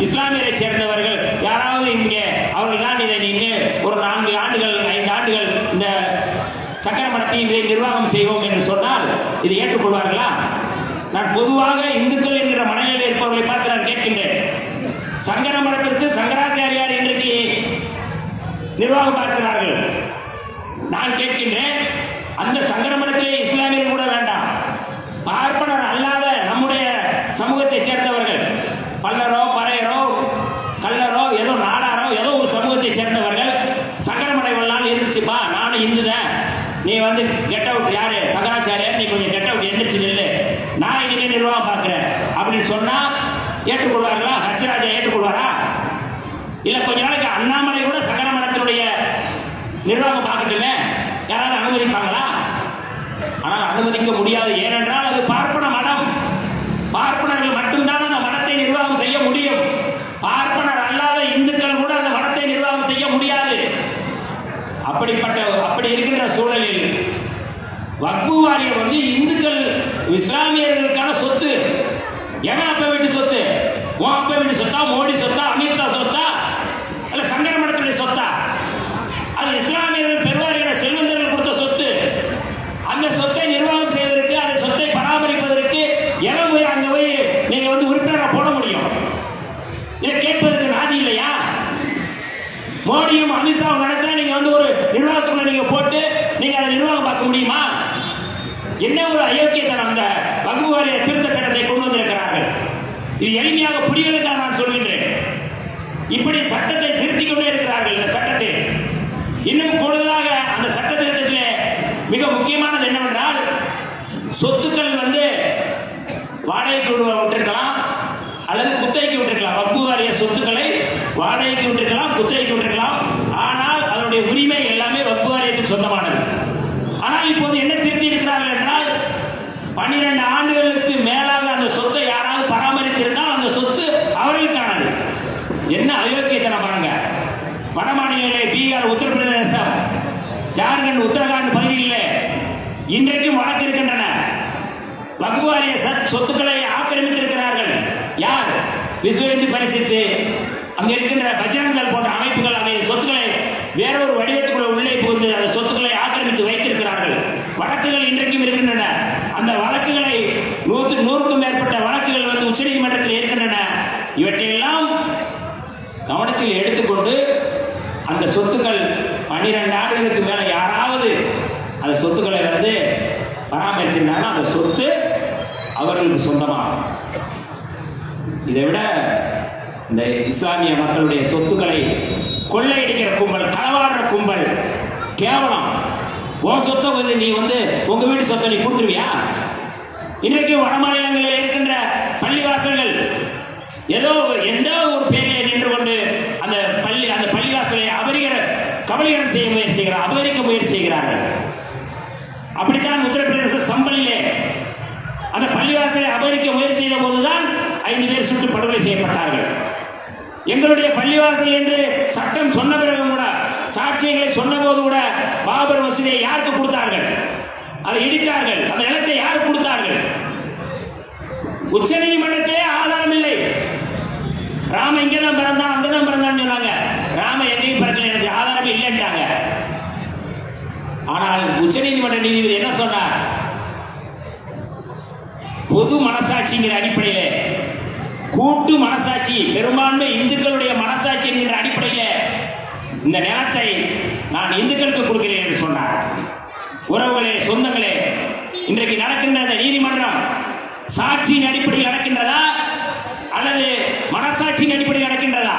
இஸ்லாமியரை சேர்ந்தவர்கள் யாராவது இங்கே அவர்கள் தான் இதை நீங்கள் ஒரு 4 ஆண்டுகள் 5 ஆண்டுகள் இந்த சக்கர மடத்தையும் இதை நிர்வாகம் செய்வோம் என்று சொன்னால் இதை ஏற்றுக்கொள்வார்களா? நான் பொதுவாக இந்துக்கள் என்கிற மனநிலையில் இருப்பவர்களை பார்த்து நான் கேட்கின்றேன். சங்கர மடத்திற்கு சங்கராச்சாரியார் இன்றைக்கு நிர்வாகம் பார்க்கிறார்கள். நான் கேட்கின்றேன், அந்த சங்கர மடத்திலே இஸ்லாமியர் கூட வேண்டாம், பார்ப்பனர் அல்லாத நம்முடைய சமூகத்தை சேர்ந்தவர்கள், பல்லரோ பறையரோ கல்லரோ ஏதோ நாடாரோ ஏதோ ஒரு சமூகத்தை சேர்ந்தவர்கள் சங்கரமடை நாள் இருந்துச்சுப்பா, நானும் இந்து தான், நீ வந்து கெட் அவுட், யாரு சங்கராச்சாரியார், நீ கொஞ்சம் கெட் அவுட் எந்திரிச்சு நில்லு, நான் இனிமே நிர்வாகம் பார்க்கிறேன் அப்படின்னு சொன்னா ஏற்றுக்கொள்வார்களா? ஹச்ராஜா ஏற்றுக்கொள்வாரா? இல்ல கொஞ்ச நாளைக்கு அண்ணாமலை கூட சங்கர மடத்தினுடைய நிர்வாகம் பார்க்கட்டுமே, யாராவது அனுமதிப்பாங்களா? ஆனால் அனுமதிக்க முடியாது. ஏனென்றால் அது பார்ப்பன மடம், பார்ப்பனர்கள் மட்டும்தான் அந்த மடத்தை நிர்வாகம் செய்ய முடியும். பார்ப்பனர் அல்லாத இந்துக்கள் கூட அந்த மடத்தை நிர்வாகம் செய்ய முடியாது. அப்படி இருக்கின்ற சூழலில் வக்ஃபு வாரியம் வந்து இந்துக்கள் இஸ்லாமியர்களுக்கான சொத்து. எவன் அப்ப வீட்டு சொத்து? உன் அப்ப வீட்டு சொத்தா, மோடி சொத்தா, அமித்ஷா சொத்தா, அல்ல சங்கர மடத்துடைய சொத்தா? அது இஸ்லாமியர்கள் பெருவாரியான செல்வந்தர்கள் கொடுத்த சொத்து. அந்த சொத்தை நிர்வாகம் செய்வதற்கு, அந்த சொத்தை பராமரிப்பதற்கு எவன் போய் அங்க போய் நீங்க வந்து உறுப்பினராக போட முடியும்? இதை கேட்பதற்கு நாதி இல்லையா? மோடியும் அமித்ஷாவும் நினைச்சா நீங்க வந்து ஒரு நிர்வாகத்துக்குள்ள நீங்க போட்டு நீங்க அதை நிர்வாகம் பார்க்க முடியுமா? என்ன ஒரு அயோக்கியத்தனம் அந்த வக்ஃபு வாரிய திருத்த சட்டத்தை கொண்டு வந்திருக்கிறார்கள். இது எளிமையாக புரிவதற்காக நான் சொல்கின்றேன். இப்படி சட்டத்தை திருத்திக் கொண்டே இருக்கிறார்கள். இந்த சட்டத்தை இன்னும் கூடுதலாக அந்த சட்ட திருத்தத்திலே மிக முக்கியமானது என்னவென்றால், சொத்துக்கள் வந்து வாடகைக்கு விட்டிருக்கலாம் அல்லது குத்தகைக்கு விட்டிருக்கலாம். வக்ஃபு வாரிய சொத்துக்களை வாடகைக்கு விட்டிருக்கலாம், குத்தகைக்கு விட்டிருக்கலாம். ஆனால் அதனுடைய உரிமை எல்லாமே வக்ஃபு வாரியத்துக்கு சொந்தமானது. ஆனால் இப்போது என்ன திருத்தி இருக்கிறார்கள் என்றால், 12 ஆண்டுகளுக்கு மேலாக அந்த சொத்தை யாராவது பராமரித்திருந்தால் அந்த சொத்து அவர்களுக்கானது. என்ன அயோக்கியத்தனம் பாருங்க. வட மாநிலங்களே, பீகார், உத்தரப்பிரதேசம், ஜார்க்கண்ட், உத்தரகாண்ட் பகுதிகளிலே இன்றைக்கும் வழக்கு இருக்கின்றன. வக்ஃபு வாரிய சொத்துக்களை ஆக்கிரமித்திருக்கிறார்கள். யார்? விஸ்வ இந்து பரிசுத்து, அங்க இருக்கின்ற பஜ்ரங்தள் போன்ற அமைப்புகள் அந்த சொத்துக்களை வேறொரு வடிவத்துக்குள்ள உள்ளே புகுந்து அந்த சொத்துக்களை ஆக்கிரமித்து வைத்திருக்கிறார்கள். வழக்குகள் இன்றைக்கும் இருக்கின்றன. அந்த வழக்குகளை 100க்கும் மேற்பட்ட வழக்குகள் வந்து உச்சநீதிமன்றத்தில் இருக்கின்றன. இவற்றையெல்லாம் கவனத்தில் எடுத்துக்கொண்டு அந்த சொத்துக்கள் 12 ஆண்டுகளுக்கு மேல யாராவது அந்த சொத்துக்களை வந்து பராமரிச்சிருந்தாங்கன்னா அந்த சொத்து அவர்களுக்கு சொந்தமாகும். இதை விட இந்த இஸ்லாமிய மக்களுடைய சொத்துக்களை கொள்ளையடிக்கிற கும்பல், களவாடுற கும்பல் கேவலம். உன் சொத்தை வந்து நீ வந்து உங்க வீட்டு சொத்தை நீ கொடுத்துருவியா? இன்றைக்கு வட மாநிலங்களில் இருக்கின்ற பள்ளிவாசல்கள் ஏதோ எந்த ஒரு பேரில் நின்று கொண்டு அந்த பள்ளிவாசலை கபலீகரம் செய்ய முயற்சிக்கிறார், அபகரிக்க முயற்சி செய்கிறார்கள். அப்படித்தான் உத்தரப்பிரதேச சம்பலிலே அந்த பள்ளிவாசலை அபகரிக்க முயற்சி செய்த போதுதான் 5 பேர் சுட்டு படுகொலை செய்யப்பட்டார்கள். எங்களுடைய பள்ளிவாசல் என்று சட்டம் சொன்ன பிறகும் கூட, சாட்சியங்களை சொன்ன போது கூட, பாபர் மசூதியை யாருக்கு கொடுத்தார்கள்? அதை இடித்தார்கள். அந்த நிலத்தை யாருக்கு கொடுத்தார்கள்? உச்ச நீதிமன்றத்திலே ஆதாரம் இல்லை. ராம இங்கதான் பிறந்தான், அங்கதான் பிறந்தான்னு சொன்னாங்க. ராம எங்கேயும் பிறக்கல, எனக்கு ஆதாரமே இல்லைன்றாங்க. ஆனால் உச்ச நீதிமன்ற நீதிபதி என்ன சொன்னார்? பொது மனசாட்சிங்கிற அடிப்படையிலே, கூட்டு மனசாட்சி, பெரும்பான்மை இந்துக்களுடைய மனசாட்சி என்கின்ற அடிப்படையில் இந்த நிலத்தை நான் இந்துக்களுக்கு கொடுக்கிறேன் என்று சொன்னார். உறவுகளே, சொந்தங்களே, இன்றைக்கு நடக்கின்ற இந்த நீதிமன்றம் சாட்சியின் அடிப்படையில் நடக்கின்றதா அல்லது மனசாட்சியின் அடிப்படையில் நடக்கின்றதா?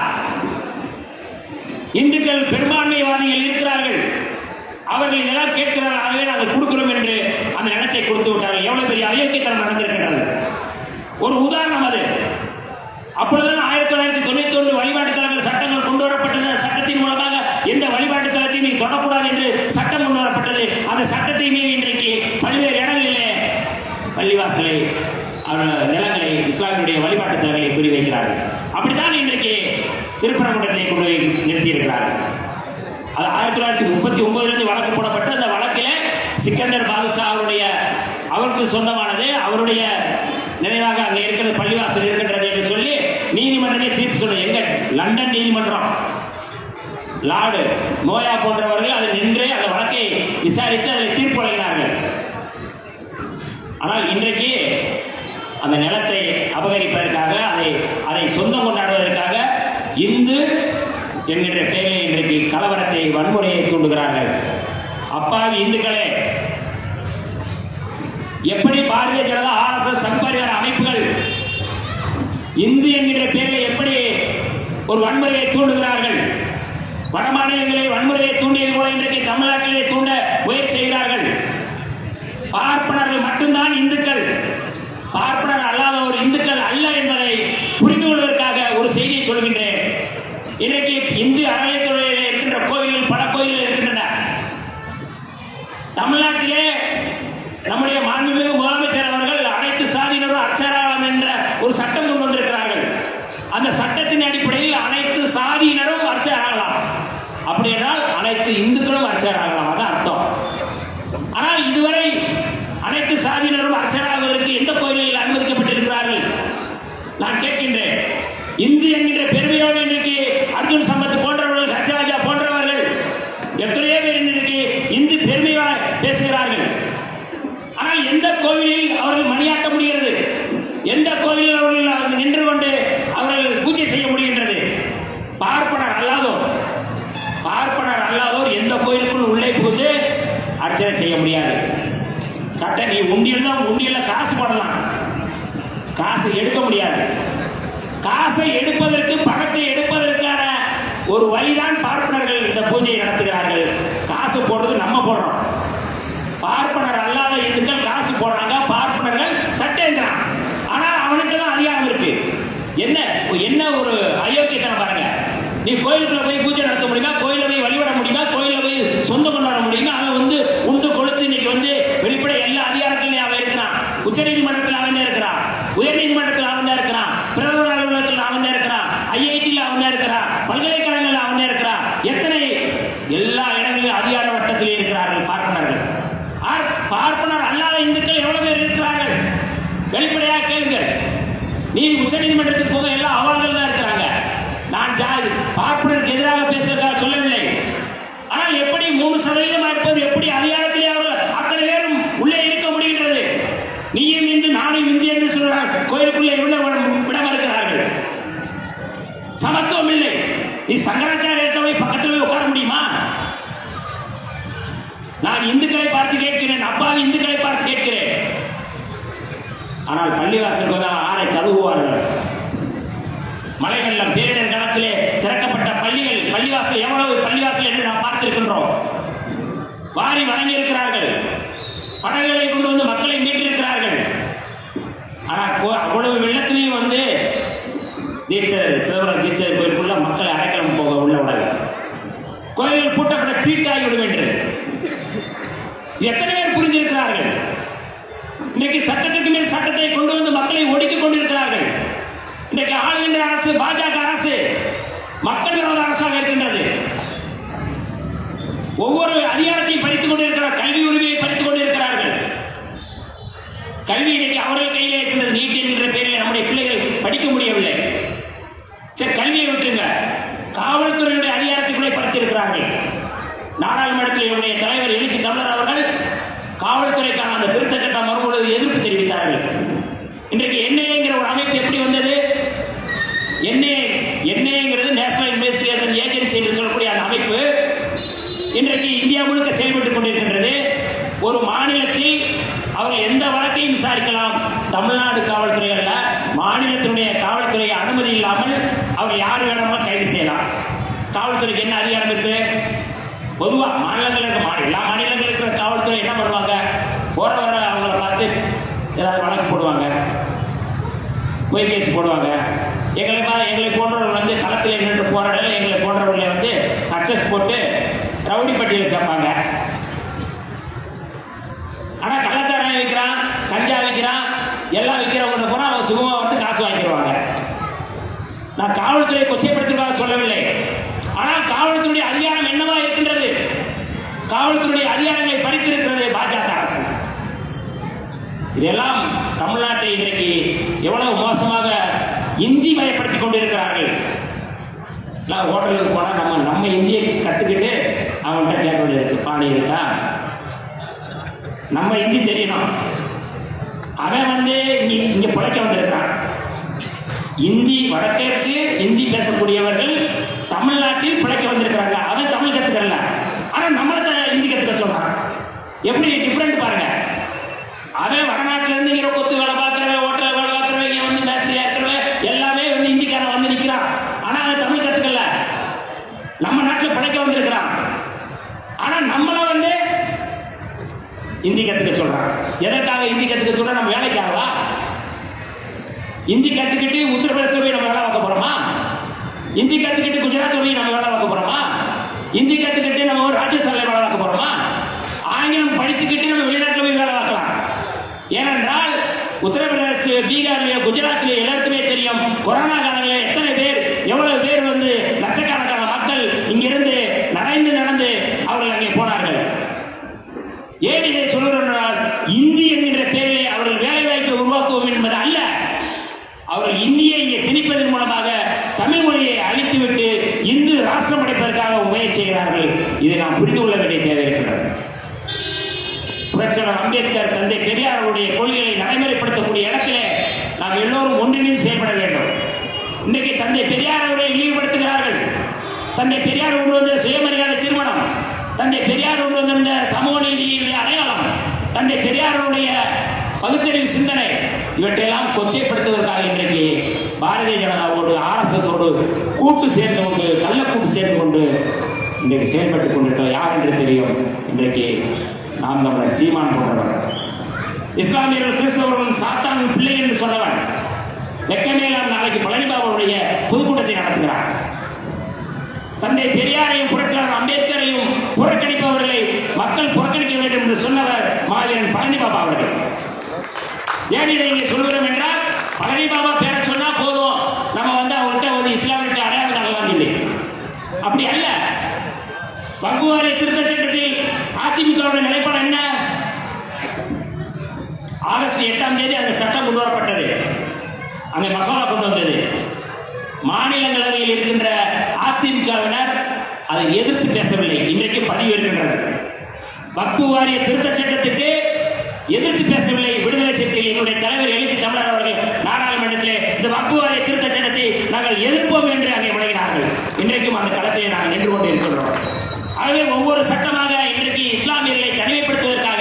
இந்துக்கள் பெரும்பான்மைவாதிகள் இருக்கிறார்கள். அவர்கள் இதெல்லாம் கேட்கிறார்கள், ஆகவே நாங்கள் கொடுக்கிறோம் என்று அந்த நிலத்தை கொடுத்து விட்டார்கள். எவ்வளவு பெரிய அயோக்கியத்தனம் நடந்திருக்கிறது. ஒரு உதாரணம் அது. அப்பொழுதுதான் 1991 வழிபாட்டு தலங்கள் சட்டங்கள் கொண்டு வரப்பட்டது. சட்டத்தின் மூலமாக எந்த வழிபாட்டு தலத்தையும் நீ தொடக்கூடாது என்று சட்டம் கொண்டு வரப்பட்டது. அந்த சட்டத்தை மீறி இன்றைக்கு பல்வேறு இடங்களிலே பள்ளிவாசலை, நிலங்களை, இஸ்லாமியுடைய வழிபாட்டு தலங்களை குறிவைக்கிறார்கள். அப்படித்தான் இன்றைக்கு திருப்பரங்குன்றத்தை கொண்டு போய் நிறுத்தியிருக்கிறார்கள். அது 1939 வழக்கு போடப்பட்ட அந்த வழக்கில் சிக்கந்தர் பாதுஷா அவருக்கு சொந்தமானது, அவருடைய நினைவாக அங்கே இருக்கிறது, பள்ளிவாசல் இருக்கின்றது என்று சொல்லி நீதிமன்றமே தீர்ப்பு சொல்ல. எங்க லண்டன் நீதிமன்றம் லார்டு நோயா போன்றவர்கள் அதில் நின்று அந்த வழக்கை விசாரித்து அதில் தீர்ப்பு வழங்கினார்கள். ஆனால் இன்றைக்கு அந்த நிலத்தை அபகரிப்பதற்காக அதை சொந்தம் கொண்டாடுவதற்காக இந்து என்கின்ற பெயரில் இன்றைக்கு கலவரத்தை வன்முறையை தூண்டுகிறார்கள். அப்பாவி இந்துக்களே, எப்படி பாரதிய ஜனதா RSS சங்பரிவார அமைப்புகள் இந்து என்கின்ற பெயரில் எப்படி ஒரு வன்முறையை தூண்டுகிறார்கள்? வட மாநிலங்களில் வன்முறையை தூண்டியது போல இன்றைக்கு தமிழ்நாட்டிலே தூண்ட முயற்சி செய்கிறார்கள். பார்ப்பனர்கள் மட்டும்தான் இந்துக்கள், பார்ப்பனர் அல்லாத ஒரு இந்துக்கள் அல்ல என்பதை புரிந்து கொள்வதற்காக ஒரு செய்தியை சொல்கின்றேன். இன்றைக்கு இந்து அறநிலையத்துறையில் இருக்கின்ற கோயில்கள் பல கோயில்கள் இருக்கின்றன. தமிழ்நாட்டிலே நம்முடைய மாண்புமிகு முதலமைச்சர் அவர்கள் அனைத்து சாதியினரும் அர்ச்சகராகலாம் என்ற ஒரு சட்டம் கொண்டு வந்திருக்கிறார்கள். அந்த சட்டத்தின் அடிப்படையில் அனைத்து சாதியினரும் அர்ச்சகராகலாம். அப்படி என்றால் அனைத்து இந்துக்களும் அர்ச்சகராகலாம், அதான் அர்த்தம். ஆனால் இதுவரை அனைத்து சாதியினரும் அர்ச்சகராகுவதற்கு எந்த கோயிலில் அனுமதிக்கப்பட்டிருக்கிறார்கள்? நான் கேட்கின்றேன். இந்து என்கின்ற பெருமையோடு இன்றைக்கு அர்ஜுன் சம்பத் போன்றவர்கள், சத்யராஜா போன்றவர்கள் எத்தனையோ பேர் இன்றைக்கு இந்து பெருமையாக பேசுகிறார்கள். ஆனால் எந்த கோவிலில் அவர்கள் மணியாட்ட முடிகிறது? எந்த கோவிலில் அவர்கள் நின்று கொண்டு அவர்கள் பூஜை செய்ய முடிகின்றது? பார்ப்பனர் அல்லாதோர் எந்த கோயிலுக்குள் உள்ளே புகுந்து அர்ச்சனை செய்ய முடியாது. கட்ட நீ உண்டியல்ல காசு போடலாம், காசு எடுக்க முடியாது. காசை எடுப்பதற்கு, பணத்தை எடுப்பதற்கான ஒரு வழிதான் பார்ப்பனர்கள் இந்த பூஜையை நடத்துகிறார்கள். காசு போடுறது நம்ம போடுறோம். பார்ப்பனர் அல்லாத இந்துக்கள் காசு போடுறாங்க, பார்ப்பனர்கள் சட்டேந்திரான். ஆனால் அவனுக்கு தான் அதிகாரம் இருக்கு. என்ன ஒரு அயோக்கியத்தனம் பாருங்க. நீ கோயிலுக்குள்ள போய் பூஜை நடத்த முடியுமா? கோயில போய் வழிபட முடியுமா? கோயில போய் சொந்தம் கொண்டாட முடியுமா? அவன் உண்டு கொளுத்து இன்னைக்கு வெளிப்படை எல்லா அதிகாரத்திலையும் அவன் இருக்கிறான். உச்ச நீதிமன்றத்தில் அவன் தான் இருக்கிறான், உயர் நீதிமன்றத்தில் அவன் தான் இருக்கிறான், பிரதமர் அலுவலகத்தில் அவன் தான் இருக்கிறான், IIT-யில் அவன் தான் இருக்கிறான், பல்கலைக்கழகங்களில் அவன் தான் இருக்கிறான். எத்தனை எல்லா இடங்களிலும் அதிகார வட்டத்தில் இருக்கிறார்கள் பார்ப்பனர்கள். பார்ப்பனர் அல்லாத இந்துக்கள் எவ்வளவு பேர் இருக்கிறார்கள்? வெளிப்படையாக கேளுங்கள். நீ உச்ச நீதிமன்றத்துக்கு போக எல்லாம் அவால்கள் தான் இருக்கிறாங்க. நான் பார்ப்பனருக்கு எதிராக பேசுவதற்காக சொல்லவில்லை. ஆனால் எப்படி 3% இருப்பது, எப்படி அதிகாரத்திலே அவர்கள் அத்தனை பேரும் உள்ளே இருக்க முடிகின்றது? நீயும் இந்து நானும் இந்து என்று சொல்றாங்க, கோயிலுக்குள்ளே விட மறுக்கிறார்கள். சமத்துவம் இல்லை. நீ சங்கராச்சாரியர்களை பக்கத்தில் உட்கார முடியுமா? நான் இந்துக்களை பார்த்து கேட்கிறேன், அப்பாவி இந்துக்களை பார்த்து கேட்கிறேன். ஆனால் பள்ளிவாசலுக்கு வந்தால் ஆரை தழுவுவார்கள். மழை வெள்ளம் பேரிடர் காலத்திலே திறக்கப்பட்ட பள்ளிவாசல் எவ்வளவு பள்ளிவாசல் என்று நாம் பார்த்திருக்கின்றோம். வாரி வழங்கி இருக்கிறார்கள், படகுகளை கொண்டு வந்து மக்களை மீட்டிருக்கிறார்கள். ஆனால் அவ்வளவு வெள்ளத்திலையும் சிதம்பரம் தீட்சர் கோயிலுக்குள்ள மக்களை அடைக்கலம் போக உள்ள உடல் கோயில்கள் பூட்டப்பட்ட தீட்டாகிவிடும் என்று எத்தனை பேர் புரிந்திருக்கிறார்கள்? இன்றைக்கு சட்டத்துக்கு மேல் சட்டத்தை கொண்டு வந்து மக்களை ஒடுக்கிக் கொண்டிருக்கிறார்கள். இன்றைக்கு ஆளுகின்ற அரசு, பாஜக அரசு மக்கள் விரோத அரசாக இருக்கின்றது. ஒவ்வொரு அதிகாரத்தையும் பறித்துக் கொண்டிருக்கிறார், கல்வி உரிமையை பறித்துக் கொண்டிருக்கிறார்கள். கல்வி இன்னைக்கு அவர்கள் கையிலே இருக்கின்றது. நீட் என்கின்ற பெயரில் நம்முடைய பிள்ளைகள் படிக்க முடியவில்லை. சரி, கல்வியை விட்டுருங்க, காவல்துறையுடைய அதிகாரத்தை கூட பறித்திருக்கிறார்கள். நாடாளுமன்றத்தில் என்னுடைய தலைவர் எழுச்சி தமிழர் அவர்கள் காவல்துறைக்கான அந்த திருத்த சட்டம் வரும்பொழுது எதிர்ப்பு தெரிவித்தார்கள். இன்றைக்கு NIA ஒரு அமைப்பு எப்படி வந்தது? NIA நேஷனல் இன்வெஸ்டிகேஷன் ஏஜென்சி என்று சொல்லக்கூடிய அந்த அமைப்பு இன்றைக்கு இந்தியா முழுக்க செயல்பட்டுக் கொண்டிருக்கின்றது. ஒரு மாநிலத்தில் அவர்கள் எந்த வழக்கையும் விசாரிக்கலாம். தமிழ்நாடு காவல்துறை அல்ல, மாநிலத்தினுடைய காவல்துறை அனுமதி இல்லாமல் அவர் யார் வேணுமாலும் கைது செய்யலாம். காவல்துறைக்கு என்ன அதிகாரம் இருக்கு? பொதுவாக மாநிலங்கள் இருக்க எல்லா மாநிலங்களில் இருக்கிற காவல்துறை என்ன பண்ணுவாங்க? போற வர அவங்கள பார்த்து ஏதாவது வழக்கு போடுவாங்க, பொய் கேஸ் போடுவாங்க. எங்களை போன்றவர்கள் களத்தில் நின்று போராடல, எங்களை போன்றவர்களை சக்சஸ் போட்டு ரவுடி பட்டியல் சேர்ப்பாங்க. ஆனா கள்ளச்சாராயம் விற்கிறான், கஞ்சா விற்கிறான், எல்லாம் விற்கிறவங்க போனா அவங்க சுகமா காசு வாங்கிடுவாங்க. நான் காவல்துறை கொச்சைப்படுத்துவதாக சொல்லவில்லை. ஆனால் காவல்துறையுடைய அதிகாரம் என்னவா இருக்கின்றது? காவல்துறையுடைய அதிகாரங்களை பறித்திருக்கிறது பாஜக அரசு. இதெல்லாம் தமிழ்நாட்டை இன்றைக்கு எவ்வளவு மோசமாக இந்தி மயப்படுத்திக் கொண்டிருக்கிறார்கள். ஹோட்டலுக்கு போனா நம்ம இந்தியை கத்துக்கிட்டு அவன்கிட்ட கேட்க வேண்டியது, பாணி இருக்கா, நம்ம இந்தி தெரியணும். அவன் இங்க பிழைக்க வந்திருக்கான். இந்தி வடக்கேற்கு இந்தி பேசக்கூடியவர்கள் தமிழ்நாட்டில் பிழைக்க வந்திருக்கிறாங்க. அவன் தமிழ் கத்துக்கல, ஆனா நம்மள இந்தி கத்துக்க சொல்றான். எப்படி டிஃபரெண்ட் பாருங்க. அவன் வடநாட்டுல இருந்து இங்க கொத்து வேலை பார்க்கிறவன், ஹோட்டல் வேலை பார்க்கிறவன், இங்க மேஸ்திரியா இருக்கிறவன் எல்லாமே இந்திக்காரன் வந்து நிக்கிறான். ஆனா அவன் தமிழ் கத்துக்கல, நம்ம நாட்டில் பிழைக்க வந்திருக்கிறான். ஆனா நம்மள இந்தி கத்துக்க சொல்றான். எதற்காக இந்தி கத்துக்க சொல்ற? நம்ம வேலைக்காகவா? இந்தி கத்துக்கிட்டு உத்தரப்பிரதேச போய் நம்ம வேலை பார்க்க போறோமா? இந்தி கத்துக்கிட்டு குஜராத் போய் நம்ம வேலை பார்க்க போறோமா? இந்தி கத்துக்கிட்டு நம்ம ராஜஸ்தான்ல வேலை பார்க்க போறோமா? ஆங்கிலம் படித்துக்கிட்டு நம்ம வெளிநாட்டில் போய் வேலை பார்க்கலாம். ஏனென்றால் உத்தரப்பிரதேச, பீகார்லயோ குஜராத்லயோ எல்லாருக்குமே தெரியும், கொரோனா காலங்களில் எத்தனை பேர், எவ்வளவு பேர் லட்சக்கணக்கான மக்கள் இங்கிருந்து நடந்து அவர்கள் அங்கே போனார்கள். ஏன் இதை சொல்கிறோம்? இந்தி என்கின்ற பெயரிலே அவர்கள் வேலை வாய்ப்பை உருவாக்குவோம் என்பது அல்ல. அவர்கள் இந்தியை இங்கே திணிப்பதன் மூலமாக தமிழ் மொழியை அழித்துவிட்டு இந்து ராஷ்டிரம் அடைப்பதற்காக முயற்சி செய்கிறார்கள். இதை நாம் புரிந்து கொள்ள வேண்டிய தேவை இருக்கின்றது. புரட்சியாளர் அம்பேத்கர், தந்தை பெரியார் அவருடைய கொள்கைகளை நடைமுறைப்படுத்தக்கூடிய இடத்திலே நாம் எல்லோரும் ஒன்றிணைந்து செயல்பட வேண்டும். இன்றைக்கு தந்தை பெரியார் அவர்களை இழிவுபடுத்துகிறார்கள். தந்தை பெரியார் கொண்டு வந்த சுயமரியாதை திருமணம், தந்தை பெரியார் கொண்டு வந்திருந்த சமூக நீதியுடைய அடையாளம், தந்தை பெரியாருடைய பகுத்தறிவு சிந்தனை, இவற்றையெல்லாம் கொச்சைப்படுத்துவதற்காக இன்றைக்கு பாரதிய ஜனதாவோடு RSS கூட்டு சேர்ந்து கொண்டு, கள்ளக்கூட்டு சேர்ந்து கொண்டு இன்றைக்கு செயல்பட்டுக் கொண்டிருக்கிறோம். யார் என்று தெரியும்? இன்றைக்கு நாம் தமிழர் சீமான் போன்றவர், இஸ்லாமியர்கள் கிறிஸ்தவர்கள் சாத்தான் பிள்ளை என்று சொன்னவன், வெக்கமேலாம் நாளைக்கு பழனிபாபாவுடைய பொதுக்கூட்டத்தை நடத்துகிறார். தந்தை பெரியாரையும் புரட்சியாளர் அம்பேத்கரையும் புறக்கணிப்பவர்களை மக்கள் புறக்கணிக்க வேண்டும் என்று சொன்னவர் மாவீரன் பழனிபாபா அவர்கள். ஏன் இதை இங்கே சொல்கிறோம் என்றால், பழனிபாபா பேரை சொன்னா போதும், நம்ம அவங்கள்ட்ட இஸ்லாமிய அடையாளம் காணலாம் இல்லை. அப்படி அல்ல. வக்ஃப் வாரிய திருத்த சட்டத்தில் அதிமுகவுடைய நிலைப்பாடு என்ன? ஆகஸ்ட் 8ஆம் தேதி அந்த சட்டம் கொண்டு வரப்பட்டது. அங்கே மசோதா கொண்டு வந்தது. மாநிலங்களவையில் இருக்கின்ற அதிமுகவினர் அதை எதிர்த்து பேசவில்லை. இன்றைக்கு பதிவு இருக்கின்றது. வக்ஃப் வாரிய திருத்த சட்டத்துக்கு எதிர்த்து பேசவில்லை. விடுதலை சிறுத்தைகள் எங்களுடைய தலைவர் எழுச்சி தமிழர் அவர்கள் நாடாளுமன்றத்திலே இந்த வக்ஃப் வாரிய திருத்த சட்டத்தை நாங்கள் எதிர்ப்போம் என்று அங்கே முழங்கினார்கள். இன்றைக்கும் அந்த களத்தை நாங்கள் நின்று கொண்டு இருக்கின்றோம். ஆகவே ஒவ்வொரு சட்டமாக இன்றைக்கு இஸ்லாமியர்களை தனிமைப்படுத்துவதற்காக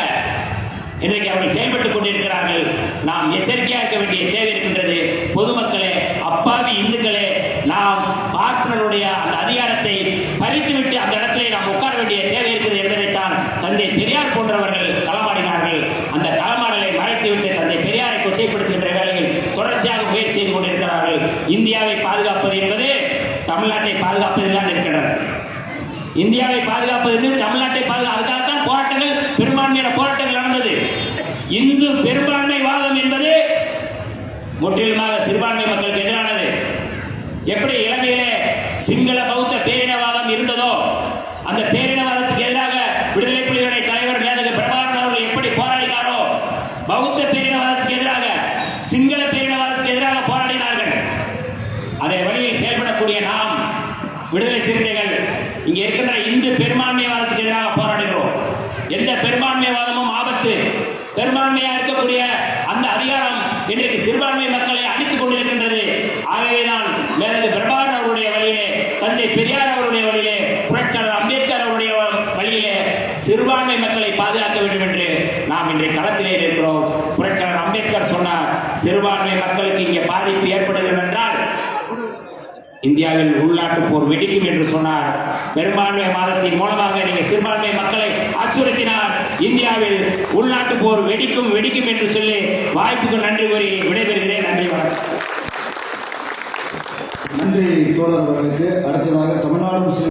இன்றைக்கு அவர்கள் செயல்பட்டுக் கொண்டிருக்கிறார்கள். நாம் எச்சரிக்கையாக இருக்க வேண்டிய தேவை இருக்கின்றது. பொதுமக்களே, அப்பாவி இந்துக்களே, நாம் பார்ப்பனருடைய அந்த அதிகாரத்தை பறித்துவிட்டு அந்த இடத்திலே நாம் உட்கார வேண்டிய தேவை இருக்கிறது என்பதைத்தான் தந்தை பெரியார் போன்றவர்கள் களமாடினார்கள். அந்த களமாடலை மறைத்துவிட்டு தந்தை பெரியாரை கொச்சைப்படுத்துகின்ற வேளையில் தொடர்ச்சியாக முயற்சி செய்து கொண்டிருக்கிறார்கள். இந்தியாவை பாதுகாப்பது என்பது தமிழ்நாட்டை பாதுகாப்பதில் தான் இருக்கின்றது. இந்தியாவை பாதுகாப்பது தமிழ்நாட்டை அதுக்காகத்தான் போராட்டங்கள், பெரும்பான்மையான போராட்டங்கள் நடந்தது. இந்து பெரும்பான்மை வாதம் என்பது முற்றிலுமாக சிறுபான்மை மக்களுக்கு எதிரானது. எப்படி இலங்கையிலே சிங்கள பௌத்த பேரினவாதம் இருந்ததோ, அந்த பேரினவாதத்துக்கு எதிராக விடுதலை புலிகளுடைய தலைவர் மேதகு பிரபாகரன் அவர்கள் எப்படி போராடினாரோ, பௌத்த பேரினவாதத்துக்கு எதிராக, சிங்கள பேரினவாதத்துக்கு எதிராக போராடினார்கள். அதே வழியில் செயல்படக்கூடிய நாம் விடுதலை சிறுத்தைகள் இங்கே இருக்கின்ற இந்து பெரும்பான்மைவாதத்துக்கு எதிராக போராடுகிறோம். எந்த பெரும்பான்மைவாதமும் ஆபத்து. பெரும்பான்மையாக இருக்கக்கூடிய அந்த அதிகாரம் இன்றைக்கு சிறுபான்மை மக்களை அழித்துக் கொண்டிருக்கின்றது. ஆகவேதான் மேதகு பிரபாகரன் அவருடைய வழியிலே, தந்தை பெரியார் அவருடைய வழியிலே, புரட்சியாளர் அம்பேத்கர் அவருடைய வழியிலே சிறுபான்மை மக்களை பாதுகாக்க வேண்டும் என்று நாம் இன்றைய களத்திலே இருக்கிறோம். புரட்சியாளர் அம்பேத்கர் சொன்னார், சிறுபான்மை மக்களுக்கு இங்கே பாதிப்பு ஏற்படுகிறது என்றால் இந்தியாவில் உள்நாட்டு போர் வெடிக்கும் என்று சொன்னார். பெரும்பான்மை வாதத்தின் மூலமாக நீங்கள் சிறுபான்மை மக்களை அச்சுறுத்தினார். இந்தியாவில் உள்நாட்டு போர் வெடிக்கும் என்று சொல்லி வாய்ப்புக்கு நன்றி கூறி விடைபெறுகிறேன். நன்றி, வணக்கம். நன்றி தோழர் அவர்களுக்கு. அடுத்ததாக தமிழ்நாடு